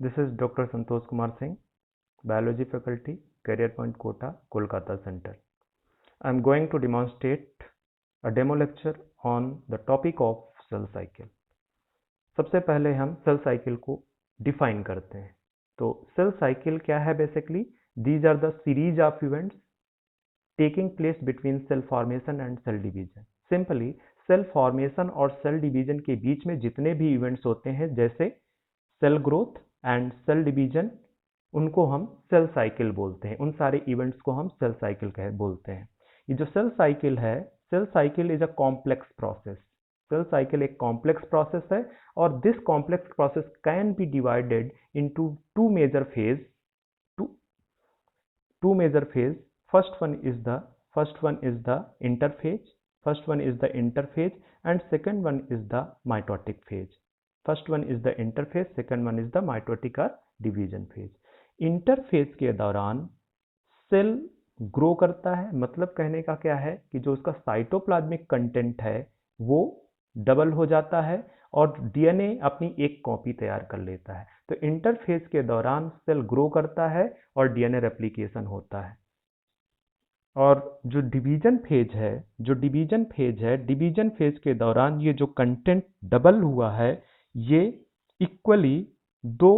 This is Dr. Santosh Kumar Singh, Biology Faculty, Career Point Kota, Kolkata Center. I am going to demonstrate a demo lecture on the topic of cell cycle. सबसे पहले हम cell cycle को define करते हैं. तो cell cycle क्या है? Basically these are the series of events taking place between cell formation and cell division. Simply cell formation और सेल डिवीजन के बीच में जितने भी इवेंट्स होते हैं, जैसे cell growth and cell division, उनको हम सेल साइकिल बोलते हैं. उन सारे इवेंट्स को हम सेल साइकिल बोलते हैं. ये जो सेल साइकिल है, cell cycle is a complex process. Cell cycle एक कॉम्प्लेक्स प्रोसेस है और this complex process can be divided into two major phase. First one is the interphase. First one is the interphase and second one is the mitotic phase. First one is the interphase, second one is the mitotic or division phase. Interphase के दौरान cell grow करता है. मतलब कहने का क्या है कि जो उसका साइटोप्लाज्मिक कंटेंट है वो डबल हो जाता है और डीएनए अपनी एक कॉपी तैयार कर लेता है. तो इंटरफेज के दौरान सेल ग्रो करता है और डीएनए रेप्लिकेशन होता है. और जो डिवीजन फेज के दौरान ये जो कंटेंट डबल हुआ है, ये इक्वली दो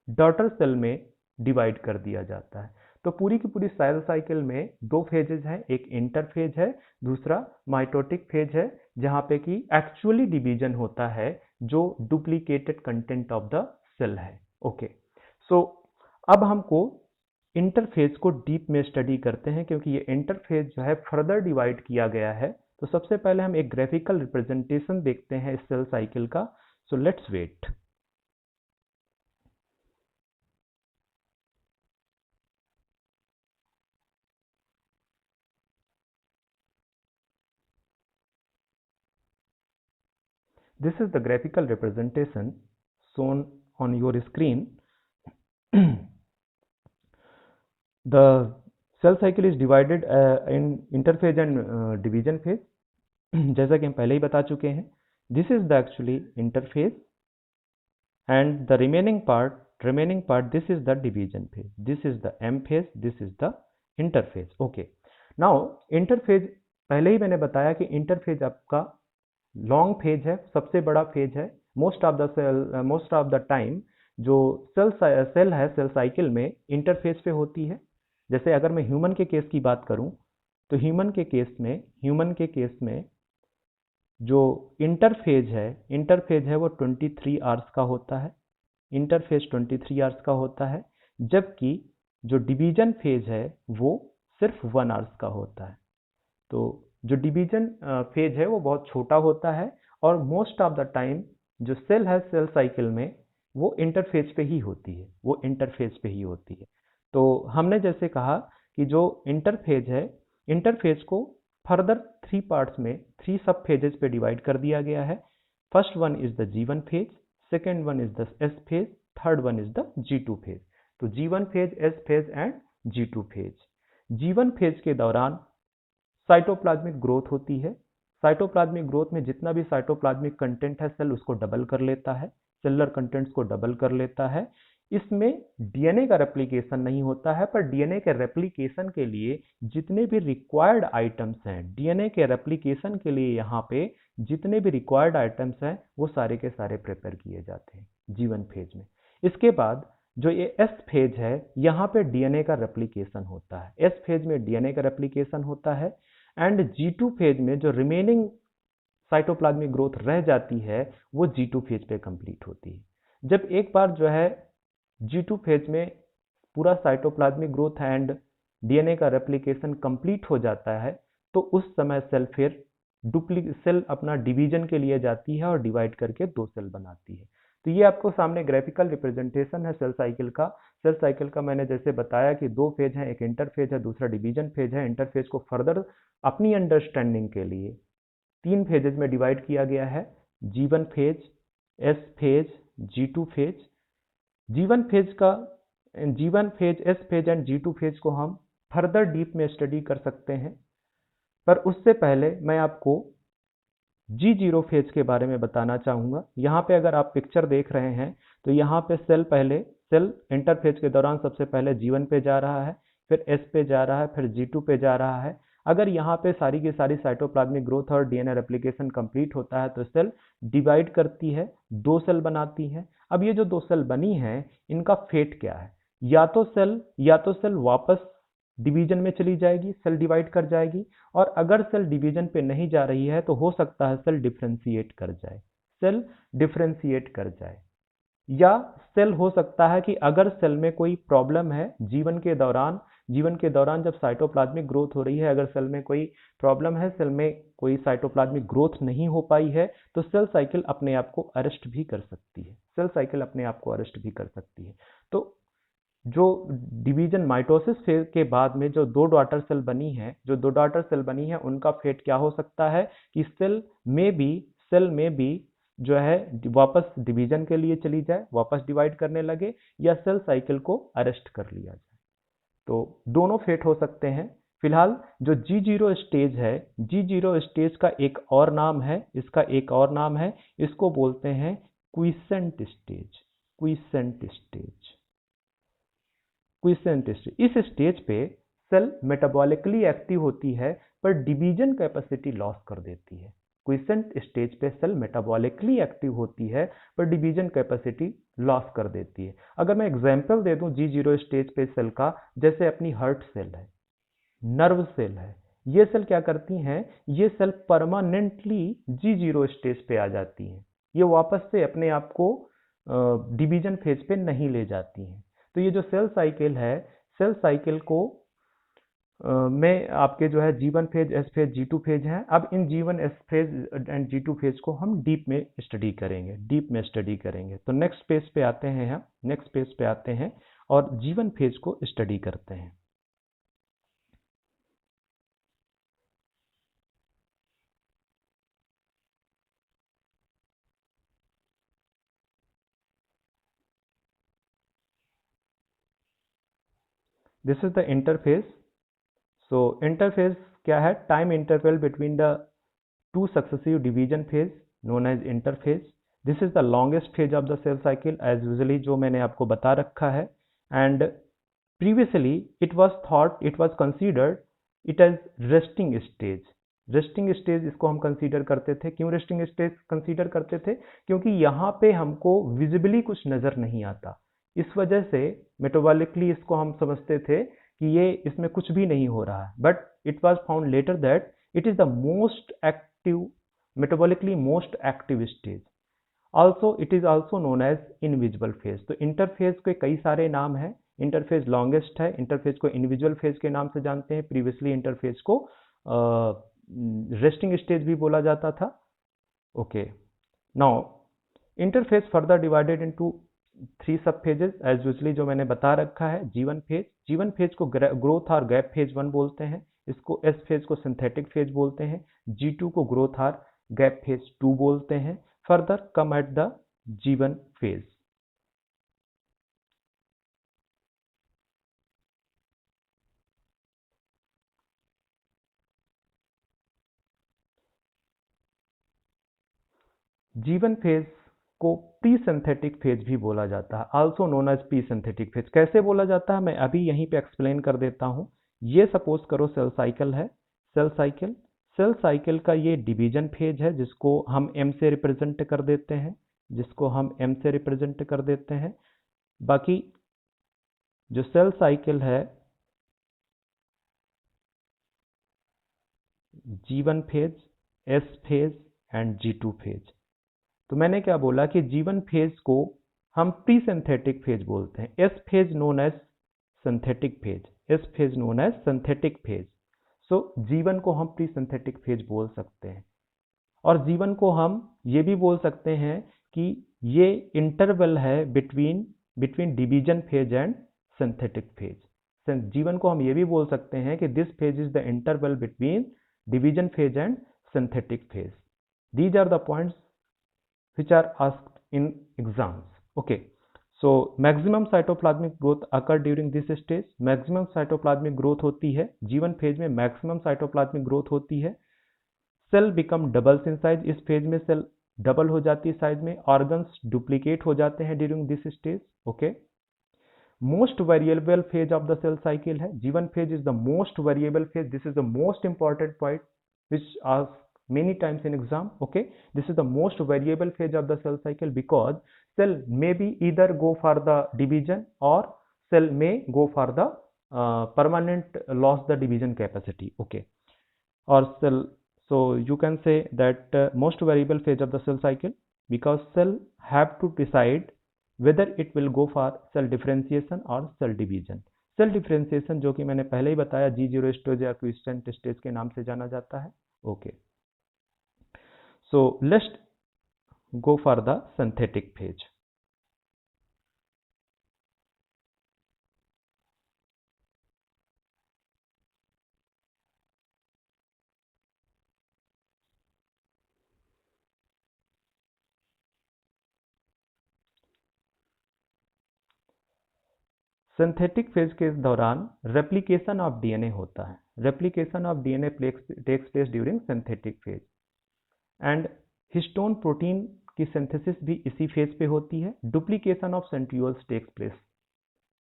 डॉटर सेल में डिवाइड कर दिया जाता है. तो पूरी की पूरी सेल साइकिल में दो फेजेज हैं. एक इंटरफेज है, दूसरा माइटोटिक फेज है, जहां पे कि एक्चुअली डिवीजन होता है जो duplicated content of the cell है. ओके, सो अब हमको इंटरफेज को डीप में स्टडी करते हैं, क्योंकि ये इंटरफेज जो है फर्दर डिवाइड किया गया है. तो सबसे पहले हम एक ग्राफिकल रिप्रेजेंटेशन देखते हैं इस सेल साइकिल का. So let's wait. This is the graphical representation shown on your screen. The cell cycle is divided in interphase and division phase. जैसा कि हम पहले ही बता चुके हैं, this is the actually interphase and the remaining part this is the division phase. This is the M phase, this is the interphase. Okay, now interphase, पहले ही मैंने बताया कि इंटरफेज आपका लॉन्ग फेज है, सबसे बड़ा फेज है. मोस्ट ऑफ द टाइम जो सेल है सेल साइकिल में इंटरफेज पे होती है. जैसे अगर मैं ह्यूमन के केस की बात करूं, तो ह्यूमन के केस में जो इंटरफेज है वो 23 आवर्स का होता है. इंटरफेज 23 आवर्स का होता है, जबकि जो डिवीजन फेज है वो सिर्फ 1 आवर्स का होता है. तो जो डिवीजन फेज है वो बहुत छोटा होता है और मोस्ट ऑफ द टाइम जो सेल है सेल साइकिल में वो इंटरफेज पे ही होती है. तो हमने जैसे कहा कि जो इंटरफेज है, इंटरफेज को फर्दर 3 सब फेजेस पे डिवाइड कर दिया गया है. First one is the G1 phase, second one is the S phase, third one is the G2 phase. तो G1 phase, S phase and G2 phase. G1 phase के दौरान cytoplasmic growth होती है. साइटोप्लाज्मिक ग्रोथ में जितना भी cytoplasmic content है cell उसको डबल कर लेता है, सेलुलर कंटेंट्स को डबल कर लेता है. इसमें डीएनए का रेप्लिकेशन नहीं होता है, पर डीएनए के रेप्लिकेशन के लिए जितने भी रिक्वायर्ड आइटम्स हैं, डीएनए के रेप्लिकेशन के लिए यहाँ पे जितने भी रिक्वायर्ड आइटम्स हैं वो सारे के सारे प्रिपेयर किए जाते हैं G1 फेज में. इसके बाद जो ये S फेज है, यहाँ पे डीएनए का रेप्लिकेशन होता है. S फेज में डीएनए का रेप्लिकेशन होता है एंड G2 फेज में जो रिमेनिंग साइटोप्लाज्मिक ग्रोथ रह जाती है वो G2 फेज पे कंप्लीट होती है. जब एक बार जो है G2 फेज में पूरा साइटोप्लाज्मिक ग्रोथ एंड डीएनए का रेप्लिकेशन कंप्लीट हो जाता है, तो उस समय सेल फिर सेल अपना डिवीजन के लिए जाती है और डिवाइड करके दो सेल बनाती है. तो ये आपको सामने ग्राफिकल रिप्रेजेंटेशन है सेल साइकिल का. सेल साइकिल का मैंने जैसे बताया कि दो फेज हैं, एक इंटरफेज है, दूसरा डिवीजन फेज है. इंटरफेज को फर्दर अपनी अंडरस्टैंडिंग के लिए 3 फेजेज में डिवाइड किया गया है: G1 phase, S phase, G2 phase. G1 phase, S phase and G2 phase को हम फर्दर डीप में स्टडी कर सकते हैं, पर उससे पहले मैं आपको G0 फेज के बारे में बताना चाहूंगा. यहाँ पे अगर आप पिक्चर देख रहे हैं तो यहाँ पे सेल पहले सेल इंटरफेज के दौरान सबसे पहले G1 पे जा रहा है, फिर S पे जा रहा है, फिर G2 पे जा रहा है। अगर यहाँ पे सारी की सारी साइटोप्लाज्मिक ग्रोथ और डीएनए रेप्लिकेशन कंप्लीट होता है तो सेल डिवाइड करती है, 2 सेल बनाती है। अब ये जो 2 सेल बनी है, इनका फेट क्या है? या तो सेल वापस डिवीजन में चली जाएगी, सेल डिवाइड कर जाएगी, और अगर सेल डिवीजन पे नहीं जा रही है तो हो सकता है सेल डिफरेंशिएट कर जाए। या सेल हो सकता है कि अगर सेल में कोई प्रॉब्लम है जीवन के दौरान जब साइटोप्लाज्मिक ग्रोथ हो रही है, अगर सेल में कोई प्रॉब्लम है, सेल में कोई साइटोप्लाज्मिक ग्रोथ नहीं हो पाई है, तो सेल साइकिल अपने आप को अरेस्ट भी कर सकती है। तो जो डिवीजन माइटोसिस फेज के बाद में जो 2 डॉटर सेल बनी है, उनका फेट क्या हो सकता है कि सेल में भी जो है वापस डिवीजन के लिए चली जाए, वापस डिवाइड करने लगे, या सेल साइकिल को अरेस्ट कर लिया जाए। तो दोनों फेट हो सकते हैं। फिलहाल जो G0 स्टेज है, G0 स्टेज का एक और नाम है, इसको बोलते हैं क्विसेंट स्टेज। इस स्टेज पे सेल मेटाबॉलिकली एक्टिव होती है पर डिवीजन कैपेसिटी लॉस कर देती है। क्विसेंट स्टेज पे सेल मेटाबॉलिकली एक्टिव होती है पर डिवीजन कैपेसिटी लॉस कर देती है। अगर मैं एग्जांपल दे दूं G0 स्टेज पे सेल का, जैसे अपनी हार्ट सेल है, नर्व सेल है, ये सेल क्या करती हैं? ये सेल परमानेंटली G0 स्टेज पे आ जाती हैं, ये वापस से अपने आप को डिवीजन फेज पे नहीं ले जाती हैं। तो ये जो सेल साइकिल है, सेल साइकिल को में आपके जो है G1 phase, S phase, G2 phase है। अब इन G1, S phase and G2 phase को हम डीप में स्टडी करेंगे। तो नेक्स्ट पेज पे आते हैं और G1 फेज को स्टडी करते हैं। This is the interphase. So interphase क्या है? Time interval between the 2 successive division phase known as interphase. This is the longest phase of the cell cycle as usually, जो मैंने आपको बता रखा है। And previously it was considered it as resting stage इसको हम कंसीडर करते थे। क्यों रेस्टिंग स्टेज कंसीडर करते थे? क्योंकि यहाँ पे हमको विजिबली कुछ नजर नहीं आता, इस वजह से मेटाबॉलिकली इसको हम समझते थे कि ये इसमें कुछ भी नहीं हो रहा है। But it was found later that it is the metabolically most active stage. Also it is also known as invisible phase. तो इंटरफेज के कई सारे नाम हैं। इंटरफेज लॉन्गेस्ट है, इंटरफेज को इनविजिबल फेज के नाम से जानते हैं। प्रीवियसली इंटरफेज को रेस्टिंग स्टेज भी बोला जाता था। Okay, now interphase further divided into 3 sub phases as usually, जो मैंने बता रखा है। जीवन फेज को ग्रोथ और गैप फेज 1 बोलते हैं, इसको एस फेज को सिंथेटिक फेज बोलते हैं, G2 को ग्रोथ और गैप फेज 2 बोलते हैं। Further come at the G1 phase. G1 phase को प्री सिंथेटिक फेज भी बोला जाता है, also known as pre synthetic phase. कैसे बोला जाता है मैं अभी यहीं पे एक्सप्लेन कर देता हूं। ये सपोज करो सेल साइकिल है, सेल साइकिल का ये डिवीजन फेज है, जिसको हम M से रिप्रेजेंट कर देते हैं। बाकी जो सेल साइकिल है, G1 phase, S phase and G2 phase. तो मैंने क्या बोला कि G1 फेज को हम प्री सिंथेटिक फेज बोलते हैं। S phase known as synthetic phase. So G1 को हम प्री सिंथेटिक फेज बोल सकते हैं। और G1 को हम ये भी बोल सकते हैं कि ये इंटरवल है between division phase and synthetic phase. G1 को हम ये भी बोल सकते हैं कि this phase is the interval between division phase and synthetic phase. These are the points which are asked in exams. Okay, so maximum cytoplasmic growth occur during this stage. maximum cytoplasmic growth होती है G1 phase में, maximum cytoplasmic growth होती है। Cell become doubles in size, इस phase में cell double हो जाती है साइज में। ऑर्गन्स डुप्लीकेट हो जाते हैं during this stage. Okay, most variable phase of the cell cycle है। G1 phase is the most variable phase. This is the most important point which asked many times in exam. Okay, this is the most variable phase of the cell cycle because cell may be either go for the division or cell may go for the permanent loss the division capacity. Okay, or cell, so you can say that most variable phase of the cell cycle because cell have to decide whether it will go for cell differentiation or cell division. Cell differentiation जो कि मैंने पहले ही बताया G0 stage या quiescent stage के नाम से जाना जाता है। Okay, so let's go for the synthetic phase. Synthetic phase के दौरान रेप्लिकेशन ऑफ डीएनए होता है। Replication of DNA takes place during synthetic phase and histone protein की सिंथेसिस भी इसी फेज पे होती है। Duplication of centrioles takes place,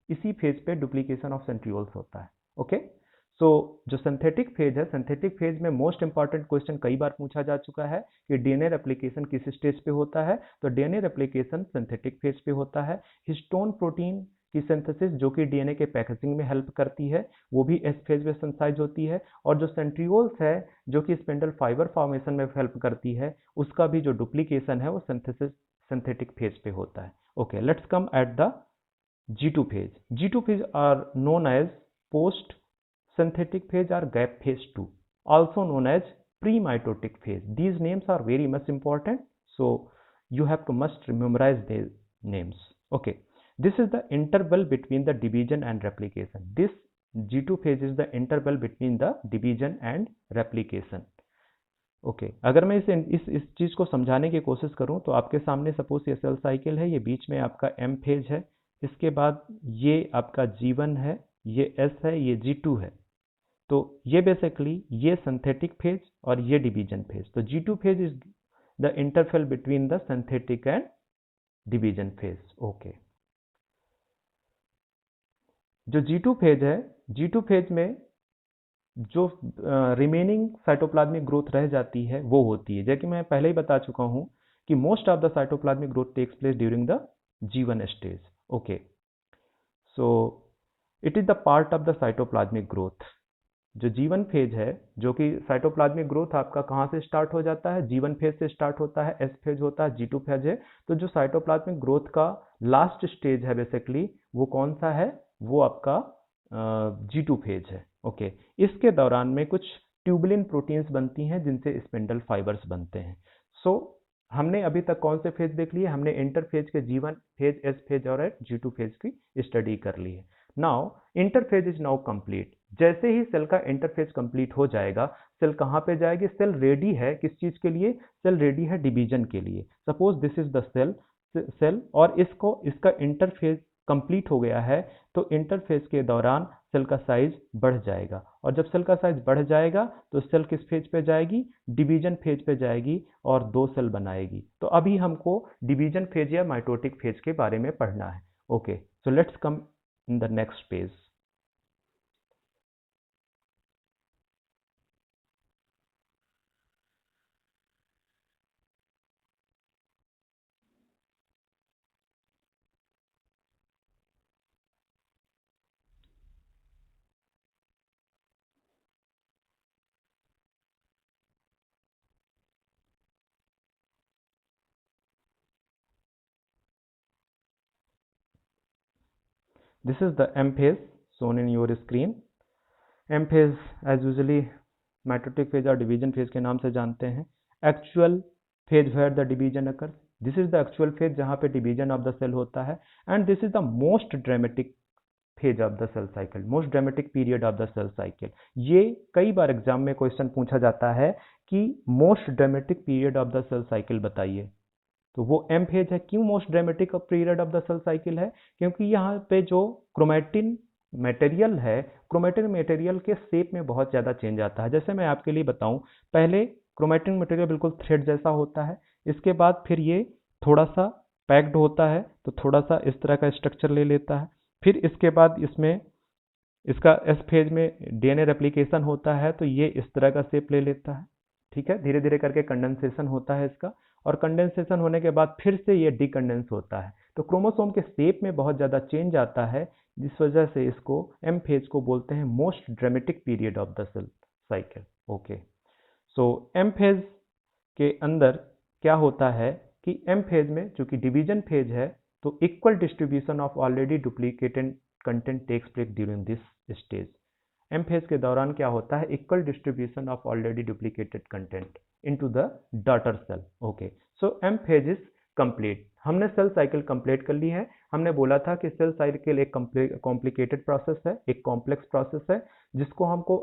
इसी फेज पे डुप्लीकेशन ऑफ सेंट्रियोल्स होता है। ओके, सो जो सिंथेटिक फेज है, सिंथेटिक फेज में मोस्ट इंपॉर्टेंट क्वेश्चन कई बार पूछा जा चुका है कि डीएनए रेप्लिकेशन किस स्टेज पे होता है, तो डीएनए रेप्लिकेशन सिंथेटिक फेज पे होता है। हिस्टोन प्रोटीन की सिंथेसिस जो कि डीएनए के पैकेजिंग में हेल्प करती है, वो भी एस फेज में सिंथेसाइज होती है। और जो सेंट्रियोल्स है जो कि स्पिंडल फाइबर फॉर्मेशन में हेल्प करती है, उसका भी जो डुप्लीकेशन है वो सिंथेसिस सिंथेटिक फेज पे होता है। Okay, let's come at the G2 phase. G2 phase are known as post synthetic phase or gap phase 2, also known as pre-mitotic phase. These names are very much important, so you have to must memorize these names. Okay, this is the interval between the division and replication. This G2 phase is the interval between the division and replication. Okay, अगर मैं इस चीज को समझाने की कोशिश करूं तो आपके सामने सपोज ये सेल साइकिल है, ये बीच में आपका M फेज है, इसके बाद ये आपका G1 है, ये S है, ये G2 है। तो ये बेसिकली ये सिंथेटिक फेज और ये डिवीजन फेज। तो G2 phase is the interval between the synthetic and division phase. Okay, जो G2 फेज है, G2 फेज में जो रिमेनिंग साइटोप्लाज्मिक ग्रोथ रह जाती है वो होती है, जैसे कि मैं पहले ही बता चुका हूं कि most of the cytoplasmic growth takes place during the G1 stage. Okay, so it is the part of the cytoplasmic growth. जो G1 फेज है, जो कि साइटोप्लाज्मिक ग्रोथ आपका कहां से स्टार्ट हो जाता है, G1 फेज से स्टार्ट होता है, S फेज होता है, G2 फेज है। तो जो साइटोप्लाज्मिक ग्रोथ का लास्ट स्टेज है बेसिकली वो कौन सा है, वो आपका G2 फेज है। ओके, इसके दौरान में कुछ ट्यूबुलिन प्रोटीन्स बनती हैं जिनसे स्पिंडल फाइबर्स बनते हैं। सो हमने अभी तक कौन से फेज देख लिए, हमने इंटरफेज के G1 फेज, S फेज और G2 फेज की स्टडी कर ली है। Now interphase is now complete. जैसे ही सेल का इंटरफेज कंप्लीट हो जाएगा, सेल कहां पे जाएगी, सेल रेडी है किस चीज के लिए, सेल रेडी है डिवीजन के लिए। Suppose this is the cell और इसका इंटरफेज कंप्लीट हो गया है, तो इंटरफेज के दौरान सेल का साइज बढ़ जाएगा, और जब सेल का साइज बढ़ जाएगा तो सेल किस फेज पे जाएगी, डिवीजन फेज पे जाएगी और 2 सेल बनाएगी। तो अभी हमको डिवीजन फेज या माइटोटिक फेज के बारे में पढ़ना है। Okay, so let's come in the next page. This is the M phase shown in your screen. M phase as usually mitotic phase or division phase के नाम से जानते हैं। Actual phase where the division occurs. This is the actual phase जहाँ पे division of the cell होता है, and this is the most dramatic phase of the cell cycle, most dramatic period of the cell cycle. ये कई बार exam में question पूछा जाता है कि most dramatic period of the cell cycle बताइए, तो वो एम फेज है। क्यों most dramatic period of the cell cycle है, क्योंकि यहाँ पे जो क्रोमेटिन मटेरियल है, क्रोमेटिन मटेरियल के शेप में बहुत ज़्यादा चेंज आता है। जैसे मैं आपके लिए बताऊं, पहले क्रोमेटिन मटेरियल बिल्कुल थ्रेड जैसा होता है, इसके बाद फिर ये थोड़ा सा पैक्ड होता है, तो थोड़ा सा इस तरह का स्ट्रक्चर ले लेता है, फिर इसके बाद इसमें इसका एस फेज में डीएनए रेप्लिकेशन होता है, तो ये इस तरह का शेप ले लेता है। ठीक है, धीरे धीरे करके कंडेंसेशन होता है इसका, और कंडेंसेशन होने के बाद फिर से ये डीकंडेंस होता है। तो क्रोमोसोम के शेप में बहुत ज़्यादा चेंज आता है, जिस वजह से इसको एम फेज को बोलते हैं most dramatic period of the cell cycle. Okay, so M phase के अंदर क्या होता है कि एम फेज में चूंकि डिवीजन फेज है, तो equal distribution of already duplicated content takes place during this stage. M phase के दौरान क्या होता है, equal distribution of already duplicated content into the daughter cell. Okay, so M phase is complete. हमने cell cycle complete कर ली है। हमने बोला था कि सेल साइकिल एक कॉम्प्लिकेटेड प्रोसेस है, एक कॉम्प्लेक्स प्रोसेस है, जिसको हमको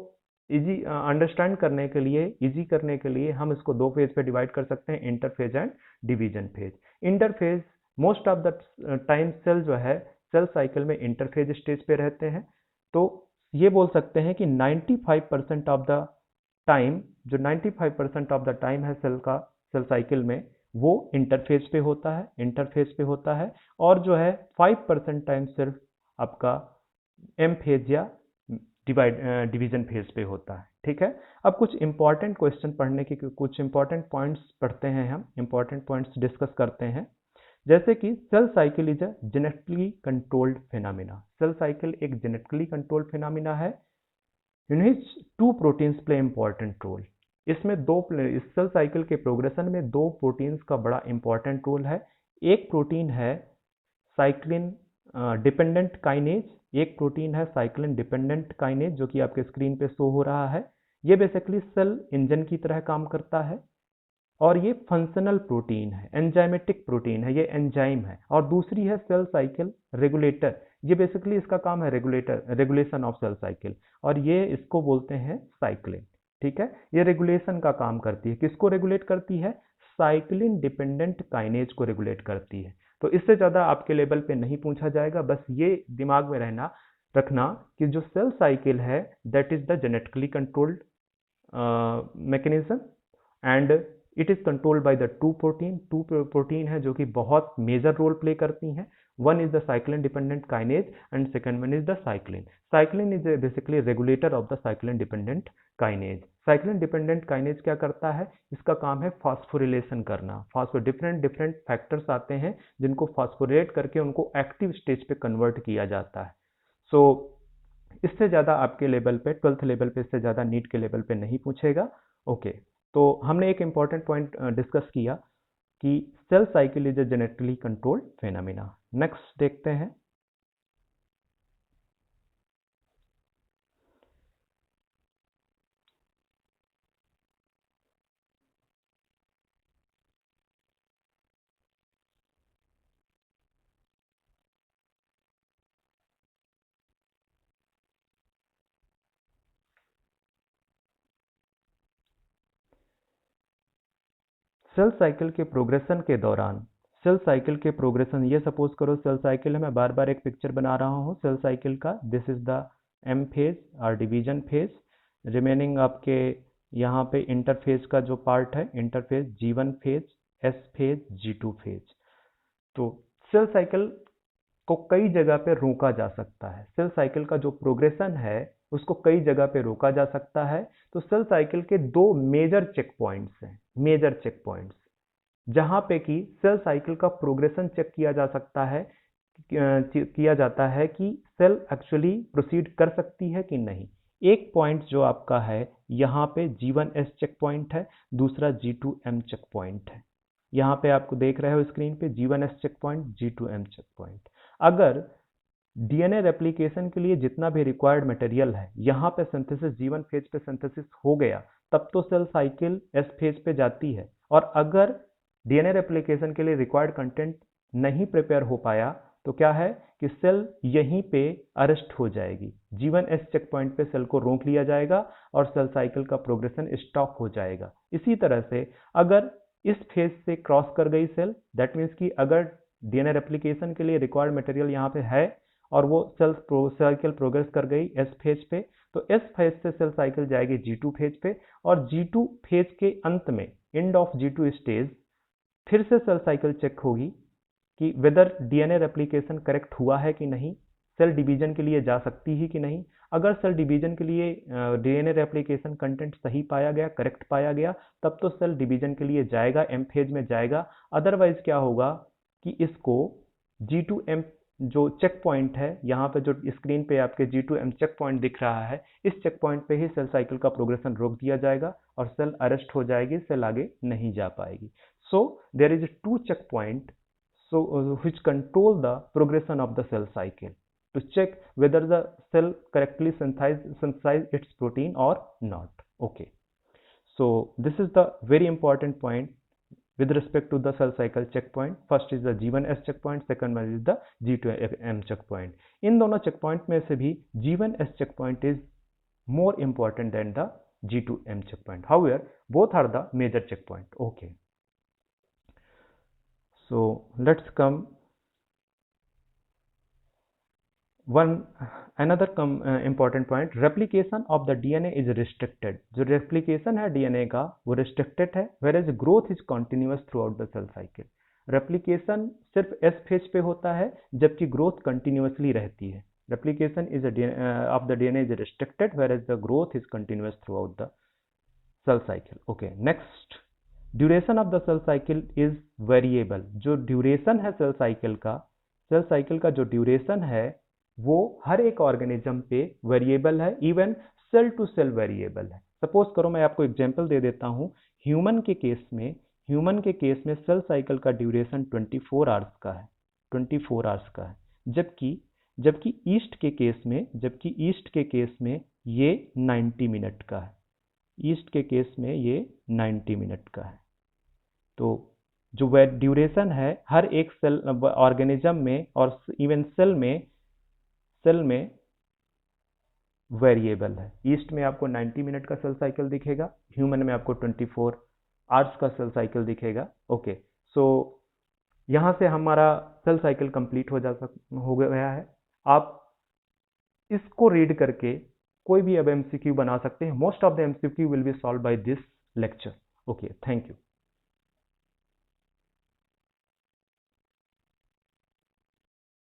इजी अंडरस्टैंड करने के लिए, इजी करने के लिए हम इसको दो फेज पे डिवाइड कर सकते हैं, interphase and division phase. Interphase most of the time cell जो है सेल साइकिल में इंटरफेज स्टेज पे रहते हैं। तो ये बोल सकते हैं कि 95% ऑफ द टाइम, जो 95% ऑफ द टाइम है सेल साइकिल में, वो इंटरफेज पे होता है, इंटरफेज पे होता है। और जो है 5% टाइम सिर्फ आपका एम फेज या डिवीजन फेज पे होता है। ठीक है, अब कुछ इंपॉर्टेंट क्वेश्चन पढ़ने के कुछ इंपॉर्टेंट पॉइंट्स पढ़ते हैं, हम इंपॉर्टेंट पॉइंट्स डिस्कस करते हैं। जैसे कि cell cycle is a genetically controlled phenomena. Cell cycle एक जेनेटिकली कंट्रोल्ड फिनोमिना है in which two proteins play important role. इसमें इस सेल साइकिल के प्रोग्रेशन में दो प्रोटीन्स का बड़ा इंपॉर्टेंट रोल है। एक प्रोटीन है साइक्लिन डिपेंडेंट काइनेज, एक प्रोटीन है साइक्लिन डिपेंडेंट काइनेज, जो कि आपके स्क्रीन पे शो हो रहा है। ये बेसिकली सेल इंजन की तरह काम करता है, और ये फंक्शनल प्रोटीन है, एंजाइमेटिक प्रोटीन है, ये एंजाइम है। और दूसरी है सेल साइकिल रेगुलेटर, ये बेसिकली इसका काम है रेगुलेशन ऑफ सेल साइकिल, और ये इसको बोलते हैं साइक्लिन। ठीक है, ये रेगुलेशन का काम करती है। किसको रेगुलेट करती है? साइक्लिन डिपेंडेंट काइनेज को रेगुलेट करती है। तो इससे ज्यादा आपके लेवल पे नहीं पूछा जाएगा, बस ये दिमाग में रखना कि जो सेल साइकिल है that is the genetically controlled mechanism, and it is controlled by the two protein है जो कि बहुत मेजर रोल प्ले करती हैं। One is the cyclin dependent kinase and second one is the cyclin. Cyclin is basically regulator of the cyclin dependent kinase. Cyclin dependent kinase क्या करता है? इसका काम है फास्फोरिलेशन करना। डिफरेंट फैक्टर्स आते हैं जिनको फास्फोरेट करके उनको एक्टिव स्टेज पे कन्वर्ट किया जाता है। सो इससे ज़्यादा आपके लेवल पे, 12th लेवल पे, इससे ज़्यादा नीट के लेवल पे नहीं पूछेगा। ओके, तो हमने एक इंपॉर्टेंट पॉइंट डिस्कस किया कि cell cycle is a genetically controlled phenomena. Next देखते हैं। सेल साइकिल के प्रोग्रेशन के दौरान, सेल साइकिल के प्रोग्रेशन, ये सपोज करो सेल साइकिल है, मैं बार बार एक पिक्चर बना रहा हूँ सेल साइकिल का। This is the M phase और डिवीजन फेज। रिमेनिंग आपके यहाँ पे इंटरफेज का जो पार्ट है, interphase G1 phase, S phase, G2 phase. तो सेल साइकिल को कई जगह पे रोका जा सकता है। सेल साइकिल का जो प्रोग्रेशन है उसको कई जगह पे रोका जा सकता है। तो सेल साइकिल के दो मेजर चेक पॉइंट्स हैं, मेजर चेक पॉइंट्स, जहां पे कि सेल साइकिल का प्रोग्रेशन चेक किया जा सकता है, किया जाता है कि सेल एक्चुअली प्रोसीड कर सकती है कि नहीं। एक पॉइंट जो आपका है यहाँ पे G1S चेक पॉइंट है, दूसरा G2M चेक पॉइंट है। यहाँ पे आपको देख रहे हो स्क्रीन पे G1S checkpoint, G2M checkpoint. अगर डीएनए रेप्लिकेशन के लिए जितना भी रिक्वायर्ड मटेरियल है यहाँ पे सिंथेसिस G1 फेज पे सिंथेसिस हो गया, तब तो सेल साइकिल S फेज पे जाती है। और अगर डीएनए रेप्लिकेशन के लिए रिक्वायर्ड कंटेंट नहीं प्रिपेयर हो पाया, तो क्या है कि सेल यहीं पे अरेस्ट हो जाएगी। G1S चेक पॉइंट पे सेल को रोक लिया जाएगा और सेल साइकिल का प्रोग्रेशन स्टॉप हो जाएगा। इसी तरह से अगर इस फेज से क्रॉस कर गई सेल, दैट मीन्स कि अगर डीएनए रेप्लिकेशन के लिए रिक्वायर्ड मटेरियल यहाँ पे है और वो सेल साइकिल प्रोग्रेस कर गई एस फेज पे, तो एस फेज से सेल साइकिल जाएगी G2 फेज पे, और G2 फेज के अंत में, एंड ऑफ G2 स्टेज, फिर से सेल साइकिल चेक होगी कि वेदर डीएनए रेप्लिकेशन करेक्ट हुआ है कि नहीं। सेल डिवीजन के लिए जा सकती है कि नहीं। अगर सेल डिवीजन के लिए डीएनए रेप्लिकेशन कंटेंट सही पाया गया, करेक्ट पाया गया, तब तो सेल डिवीजन के लिए जाएगा, एम फेज में जाएगा। अदरवाइज क्या होगा कि इसको G2M जो चेक पॉइंट है, यहाँ पे जो स्क्रीन पे आपके G2M चेक पॉइंट दिख रहा है, इस चेक पॉइंट पे ही सेल साइकिल का प्रोग्रेशन रोक दिया जाएगा और सेल अरेस्ट हो जाएगी, सेल आगे नहीं जा पाएगी। So there is 2 check point which control the progression of the cell cycle to check whether the cell correctly synthesize its protein or not. Okay, so this is the very important point with respect to the cell cycle checkpoint. First is the G1S checkpoint, second one is the G2M checkpoint. इन दोनों checkpoint में से भी G1S checkpoint is more important than the G2M checkpoint. However, both are the major checkpoint. Okay. So let's come another important point. Replication of the DNA is restricted. जो replication है DNA का वो restricted है, whereas growth is continuous throughout the cell cycle. Replication सिर्फ S phase पे होता है, जबकि growth continuously रहती है. Replication of the DNA is restricted, whereas the growth is continuous throughout the cell cycle. Okay, next. Duration of the cell cycle is variable. जो duration है cell cycle का जो ड्यूरेशन है वो हर एक ऑर्गेनिज्म पे वेरिएबल है, even cell to cell variable है. सपोज करो मैं आपको एग्जांपल दे देता हूं. ह्यूमन के केस में सेल साइकिल का ड्यूरेशन 24 आवर्स का है, 24 आवर्स का है. जबकि ईस्ट के केस में ये 90 मिनट का है. ईस्ट के केस में ये 90 मिनट का है. तो जो ड्यूरेशन है हर एक सेल ऑर्गेनिज्म में और इवन सेल में वेरिएबल है. ईस्ट में आपको 90 मिनट का सेल साइकिल दिखेगा, ह्यूमन में आपको 24 आवर्स का सेल साइकिल दिखेगा. ओके, सो यहां से हमारा सेल साइकिल कंप्लीट हो गया है. आप इसको रीड करके कोई भी अब MCQ बना सकते हैं. Most of the MCQ will be solve by this lecture. Okay, thank you.